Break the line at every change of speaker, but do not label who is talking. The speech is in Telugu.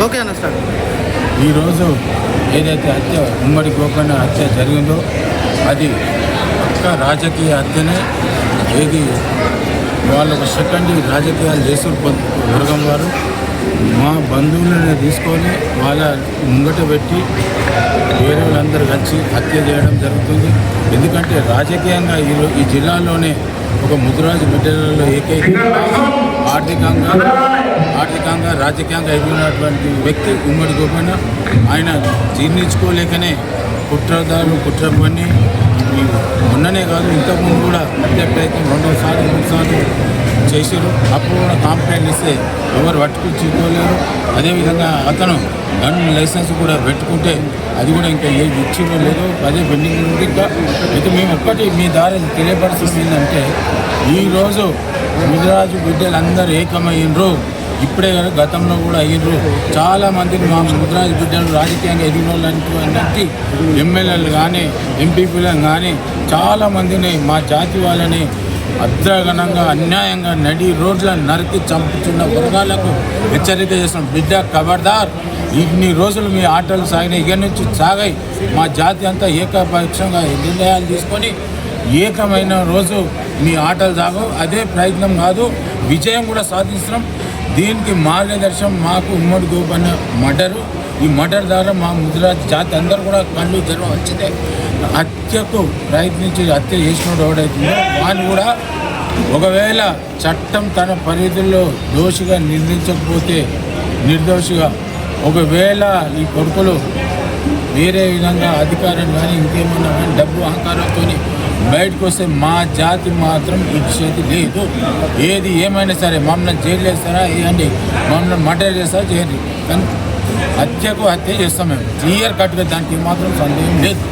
ఓకే అన్న సార్.
ఈరోజు ఏదైతే హత్య ఉమ్మడి గోపన్న హత్య జరిగిందో అది పక్క రాజకీయ హత్యనే. ఏది వాళ్ళు ఒక సెకండ్ రాజకీయాలు చేసిన వర్గం వారు మా బంధువులను తీసుకొని వాళ్ళ ముంగట పెట్టి వేరే వాళ్ళందరూ కలిసి హత్య చేయడం జరుగుతుంది. ఎందుకంటే రాజకీయంగా ఈ జిల్లాలోనే ఒక ముదిరాజు బిడ్డలలో ఏకైక ఆర్థికంగా రాజకీయంగా ఎదిగినటువంటి వ్యక్తి ఉమ్మడి గోపన్న. ఆయన జీర్ణించుకోలేకనే కుట్ర పని మొన్ననే కాదు ఇంతకుముందు కూడా హత్య ప్రయత్నం 2 సార్లు 3 సార్లు చేశారు. అప్పుడు కూడా కంప్లైంట్ ఇస్తే ఎవరు పట్టుకుచ్చుకోలేరు. అదేవిధంగా అతను గన్ లైసెన్స్ కూడా పెట్టుకుంటే అది కూడా ఇంకా ఏది ఇచ్చినో లేదో అదే పెండింగ్ ఉంది. ఇంకా అయితే మేము ఒక్కటి మీ దారి తెలియపరుస్తుంది ఏంటంటే ఈరోజు ముదిరాజు బిడ్డలందరూ ఏకమయ్యిండ్రు. ఇప్పుడే కదా గతంలో కూడా అయ్యిండ్రు. చాలామందికి మా ముదిరాజు బిడ్డలు రాజకీయంగా ఎదిగిన వాళ్ళంటి ఎమ్మెల్యేలు కానీ ఎంపీపీలను కానీ చాలామందిని మా జాతి వాళ్ళని అద్రగణంగా అన్యాయంగా నడి రోడ్లను నరికి చంపుతున్న వర్గాలకు హెచ్చరిక చేస్తున్నాం. బిడ్డ ఖబర్దార్, ఇన్ని రోజులు మీ ఆటలు సాగినాయి, ఇక్కడి నుంచి సాగాయి. మా జాతి అంతా ఏకపక్షంగా నిర్ణయాలు తీసుకొని ఏకమైన రోజు మీ ఆటలు సాగవు. అదే ప్రయత్నం కాదు, విజయం కూడా సాధిస్తున్నాం. దీనికి మార్గదర్శనం మాకు ఉమ్మడి గోపన్న మర్డరు. ఈ మర్డర్ ద్వారా మా ముదిరాజ్ జాతి అందరూ కూడా కళ్ళు తెరవ వచ్చిందే. హత్యకు ప్రయత్నించి హత్య చేసినోడు ఎవడైతుందో వాడిని కూడా ఒకవేళ చట్టం తన పరిధిలో దోషిగా నిర్ణయించకపోతే నిర్దోషిగా, ఒకవేళ ఈ కొడుకులు వేరే విధంగా అధికారం కానీ ఇంకేమన్నా కానీ డబ్బు అహంకారంతో బయటకు వస్తే మా జాతి మాత్రం ఇచ్చేది లేదు. ఏది ఏమైనా సరే మమ్మల్ని జైలు చేస్తారా వేయండి, మమ్మల్ని మర్డర్ చేస్తారా చేయండి, కానీ హత్యకు హత్య చేస్తాం మేము క్లియర్ కట్గా. దానికి మాత్రం సందేహం లేదు.